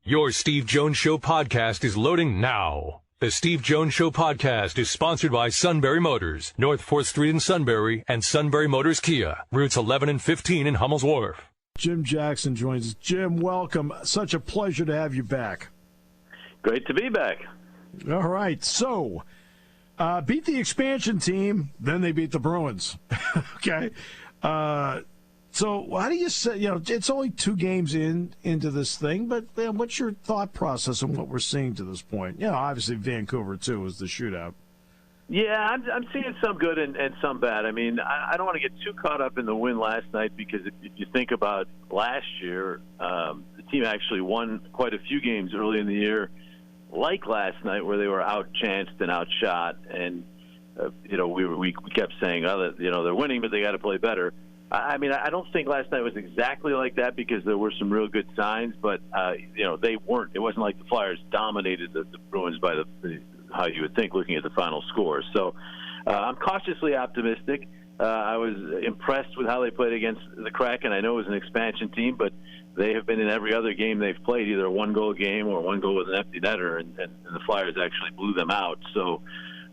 Your Steve Jones Show podcast is loading now. The Steve Jones Show podcast is sponsored by Sunbury Motors, North 4th Street in Sunbury, and Sunbury Motors Kia, routes 11 and 15 in Hummel's Wharf. Jim Jackson joins us. Jim, welcome. Such a pleasure to have you back. Great to be back. All right. So, beat the expansion team, then they beat the Bruins. Okay. So how do you say, it's only 2 games into this thing, but what's your thought process on what we're seeing to this point? Obviously Vancouver, too, was the shootout. Yeah, I'm seeing some good and some bad. I mean, I don't want to get too caught up in the win last night because if you think about last year, the team actually won quite a few games early in the year, like last night where they were outchanced and outshot. And, we kept saying, they're winning, but they got to play better. I mean, I don't think last night was exactly like that because there were some real good signs, but, they weren't. It wasn't like the Flyers dominated the Bruins by how you would think looking at the final score. So I'm cautiously optimistic. I was impressed with how they played against the Kraken. I know it was an expansion team, but they have been in every other game they've played, either a one-goal game or one goal with an empty netter, and the Flyers actually blew them out. So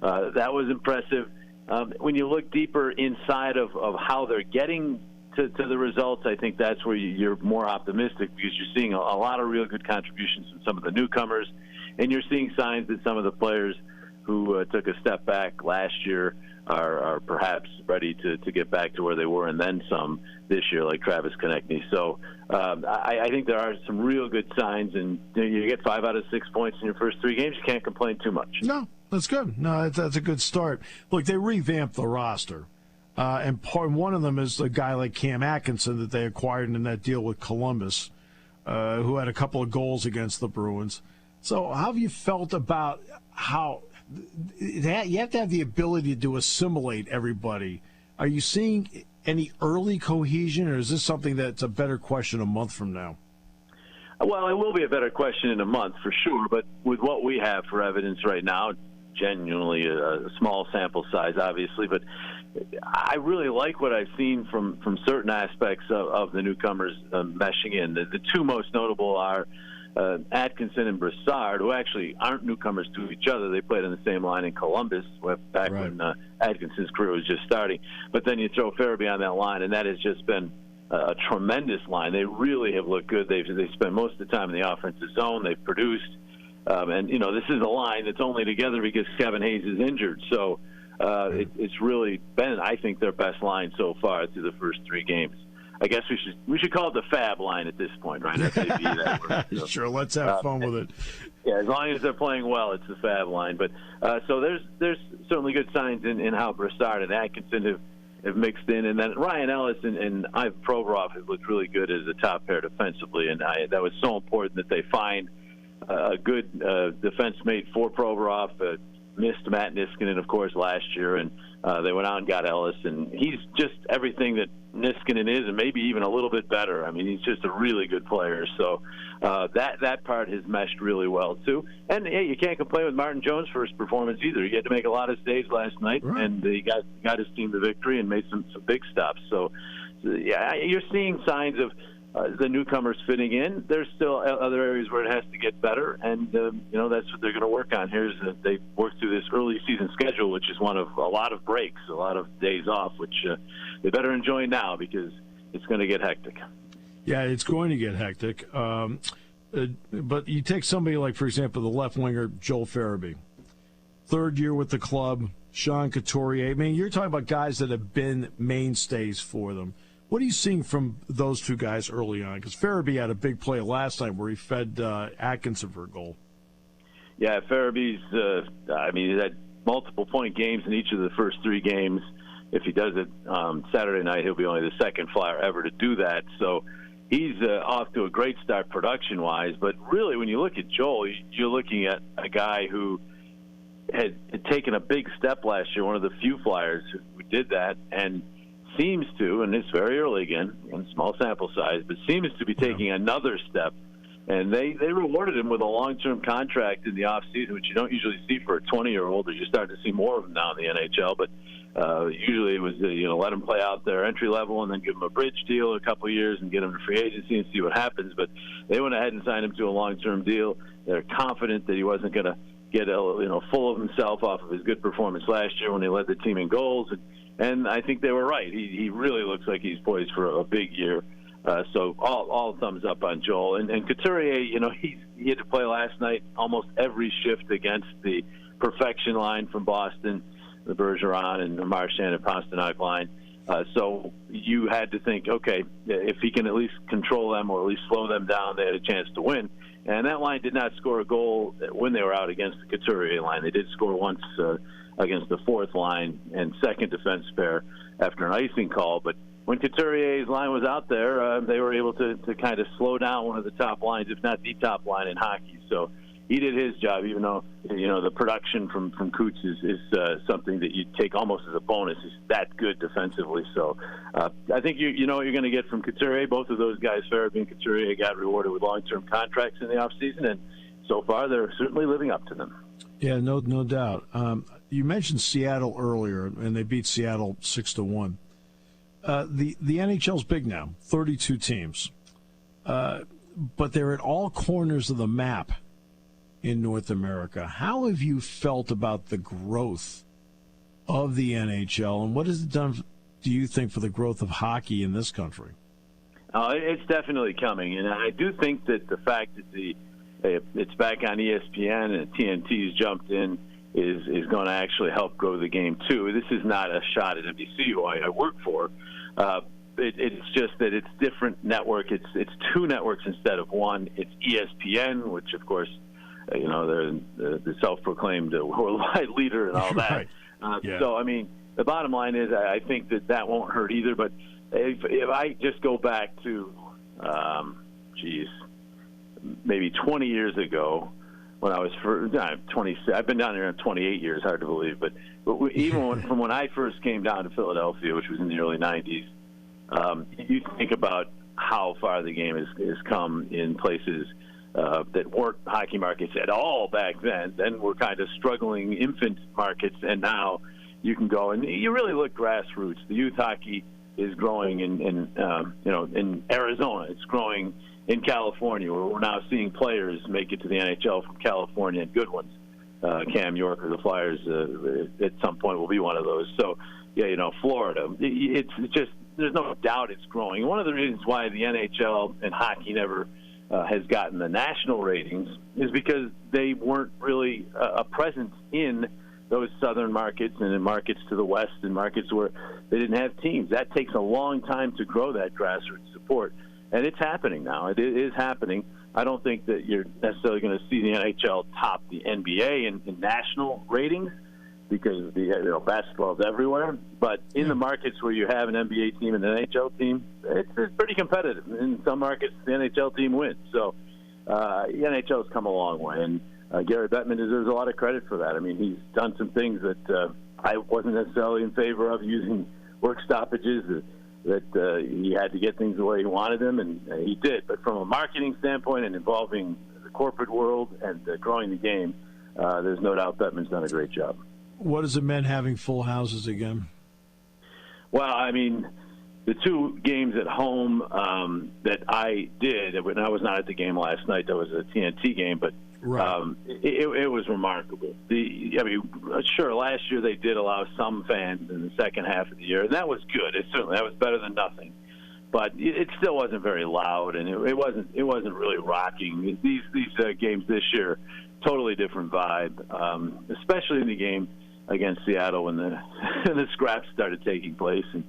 that was impressive. When you look deeper inside of how they're getting to the results, I think that's where you're more optimistic because you're seeing a lot of real good contributions from some of the newcomers, and you're seeing signs that some of the players who took a step back last year are perhaps ready to get back to where they were and then some this year, like Travis Konechny. So I think there are some real good signs, and you get 5 out of 6 points in your first 3 games, you can't complain too much. No. That's good. No, that's a good start. Look, they revamped the roster, and one of them is a guy like Cam Atkinson that they acquired in that deal with Columbus, who had a couple of goals against the Bruins. So how have you felt about how you have to have the ability to assimilate everybody? Are you seeing any early cohesion, or is this something that's a better question a month from now? Well, it will be a better question in a month for sure, but with what we have for evidence right now, genuinely a small sample size, obviously, but I really like what I've seen from certain aspects of the newcomers meshing in. The 2 most notable are Atkinson and Brassard, who actually aren't newcomers to each other. They played in the same line in Columbus back when Atkinson's career was just starting. But then you throw Farabee on that line, and that has just been a tremendous line. They really have looked good. They spend most of the time in the offensive zone. They've produced. And, this is a line that's only together because Kevin Hayes is injured. So it's really been, I think, their best line so far through the first 3 games. I guess we should call it the FAB line at this point, right? FAB, that word. So, sure, let's have fun with it. Yeah, as long as they're playing well, it's the FAB line. But so there's certainly good signs in how Brassard and Atkinson have mixed in. And then Ryan Ellis and Ivan Provorov have looked really good as a top pair defensively. And that was so important that they find a good defense mate for Provorov. Missed Matt Niskanen, of course, last year, and they went out and got Ellis, and he's just everything that Niskanen is, and maybe even a little bit better. I mean, he's just a really good player. So that part has meshed really well too. And hey, you can't complain with Martin Jones for his performance either. He had to make a lot of saves last night, and he got his team the victory and made some big stops. So yeah, you're seeing signs of the newcomers fitting in. There's still other areas where it has to get better, and that's what they're going to work on here. Is that they work through this early season schedule, which is one of a lot of breaks, a lot of days off, which they better enjoy now because it's going to get hectic. Yeah, it's going to get hectic. But you take somebody like, for example, the left winger Joel Farabee, 3rd year with the club, Sean Couturier. I mean, you're talking about guys that have been mainstays for them. What are you seeing from those 2 guys early on? Because Farabee had a big play last night where he fed Atkinson for a goal. Yeah, Farabee's, he's had multiple point games in each of the first 3 games. If he does it Saturday night, he'll be only the 2nd Flyer ever to do that. So he's off to a great start production-wise. But really, when you look at Joel, you're looking at a guy who had taken a big step last year, one of the few Flyers who did that, and seems to, and it's very early again, in small sample size, but seems to be taking another step. And they rewarded him with a long-term contract in the offseason, which you don't usually see for a 20-year-old, or you're starting to see more of them now in the NHL. But Usually it was, let them play out their entry level and then give them a bridge deal a couple of years and get them to free agency and see what happens. But they went ahead and signed him to a long-term deal. They're confident that he wasn't going to get full of himself off of his good performance last year when he led the team in goals. And I think they were right. He really looks like he's poised for a big year. So all thumbs up on Joel. And Couturier, he had to play last night almost every shift against the perfection line from Boston, the Bergeron and the Marchand and Pasternak line. So you had to think, okay, if he can at least control them or at least slow them down, they had a chance to win. And that line did not score a goal when they were out against the Couturier line. They did score once against the fourth line and second defense pair after an icing call. But when Couturier's line was out there, they were able to kind of slow down one of the top lines, if not the top line in hockey. So he did his job, even though, the production from Coots is something that you take almost as a bonus. He's that good defensively. So I think you know what you're going to get from Couturier. Both of those guys, Farabee and Couturier, got rewarded with long-term contracts in the offseason, and so far they're certainly living up to them. Yeah, no doubt. You mentioned Seattle earlier, and they beat Seattle 6-1. The NHL's big now, 32 teams, but they're at all corners of the map in North America. How have you felt about the growth of the NHL, and what has it done, do you think, for the growth of hockey in this country? It's definitely coming, and I do think that the fact that it's back on ESPN and TNT's jumped in is going to actually help grow the game too. This is not a shot at NBC, who I work for. It's just that it's different network. It's two networks instead of one. It's ESPN, which of course, they're the self-proclaimed worldwide leader and all that. Right. Yeah. So, I mean, the bottom line is I think that won't hurt either. But if I just go back to, maybe 20 years ago, when I was 26, I've been down here 28 years, hard to believe. But even from when I first came down to Philadelphia, which was in the early 90s, you think about how far the game has come in places that weren't hockey markets at all back then. Then we're kind of struggling infant markets, and now you can go and you really look grassroots. The youth hockey is growing in Arizona. It's growing in California, where we're now seeing players make it to the NHL from California, and good ones. Cam York of the Flyers at some point will be one of those. So, Florida. It's just, there's no doubt it's growing. One of the reasons why the NHL and hockey never has gotten the national ratings is because they weren't really a presence in those southern markets and in markets to the west and markets where they didn't have teams. That takes a long time to grow that grassroots support. And it's happening now. It is happening. I don't think that you're necessarily going to see the NHL top the NBA in national ratings because basketball is everywhere. But in the markets where you have an NBA team and an NHL team, it's pretty competitive. In some markets, the NHL team wins. So the NHL has come a long way. And Gary Bettman deserves a lot of credit for that. I mean, he's done some things that I wasn't necessarily in favor of, using work stoppages that he had to get things the way he wanted them, and he did. But from a marketing standpoint and involving the corporate world and growing the game, there's no doubt Bettman's done a great job. What is it meant having full houses again? Well, I mean, the two games at home that I did, and I was not at the game last night, that was a TNT game, but right. It was remarkable. Sure, last year they did allow some fans in the second half of the year, and that was good. That was better than nothing. But it still wasn't very loud, and it wasn't really rocking. These games this year, totally different vibe, especially in the game against Seattle when the scraps started taking place. And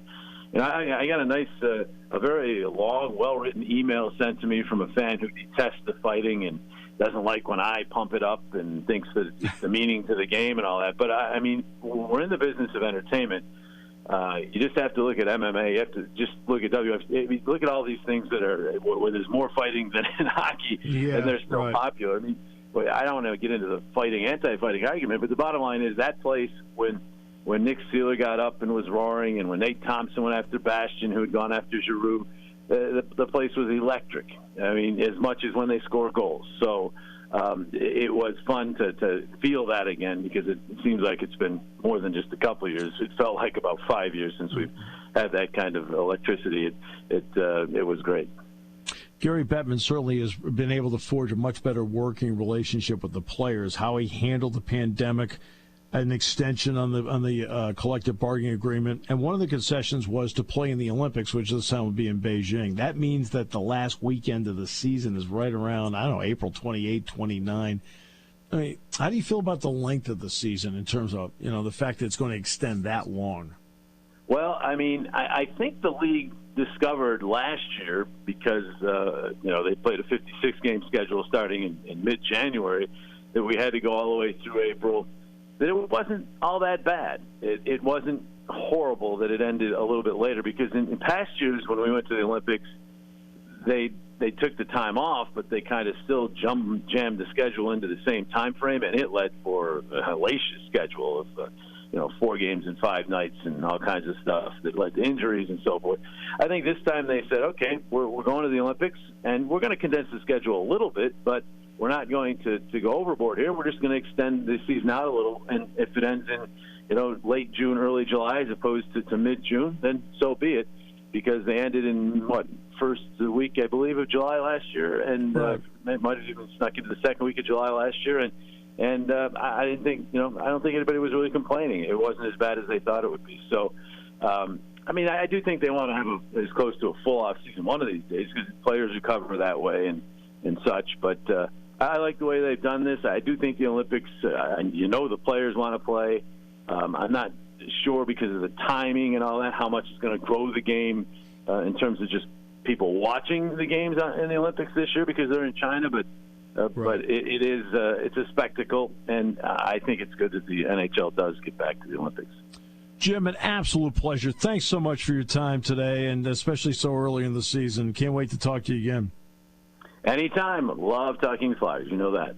I got a very long, well-written email sent to me from a fan who detests the fighting and doesn't like when I pump it up and thinks that it's the meaning to the game and all that. But, I mean, we're in the business of entertainment. You just have to look at MMA. You have to just look at WFC. I mean, look at all these things that are where there's more fighting than in hockey, and they're still popular. I mean, I don't want to get into the anti-fighting argument, but the bottom line is that place when Nick Seeler got up and was roaring, and when Nate Thompson went after Bastian, who had gone after Giroux, the place was electric. I mean, as much as when they score goals. So it was fun to feel that again, because it seems like it's been more than just a couple of years. It felt like about 5 years since we've had that kind of electricity. It was great. Gary Bettman certainly has been able to forge a much better working relationship with the players. How he handled the pandemic, an extension on the collective bargaining agreement, and one of the concessions was to play in the Olympics, which this time will be in Beijing. That means that the last weekend of the season is right around, I don't know, April 28, 29. I mean, how do you feel about the length of the season in terms of, the fact that it's going to extend that long? Well, I mean, I think the league discovered last year, because they played a 56-game schedule starting in mid-January, that we had to go all the way through April, that it wasn't all that bad. It wasn't horrible that it ended a little bit later, because in past years when we went to the Olympics, they took the time off, but they kind of still jammed the schedule into the same time frame, and it led for a hellacious schedule of 4 games in 5 nights and all kinds of stuff that led to injuries and so forth. I think this time they said, okay, we're going to the Olympics, and we're going to condense the schedule a little bit, but we're not going to go overboard here. We're just going to extend the season out a little, and if it ends in late June, early July, as opposed to mid-June, then so be it, because they ended in first week, I believe, of July last year, and it might have even snuck into the second week of July last year, and I didn't think, I don't think anybody was really complaining. It wasn't as bad as they thought it would be. So, I mean, I do think they want to have as close to a full off season one of these days, because players recover that way and such. But I like the way they've done this. I do think the Olympics, the players want to play. I'm not sure, because of the timing and all that, how much it's going to grow the game in terms of just people watching the games in the Olympics this year, because they're in China. But it is it's a spectacle, and I think it's good that the NHL does get back to the Olympics. Jim, an absolute pleasure. Thanks so much for your time today, and especially so early in the season. Can't wait to talk to you again. Anytime. Love talking Flyers. You know that.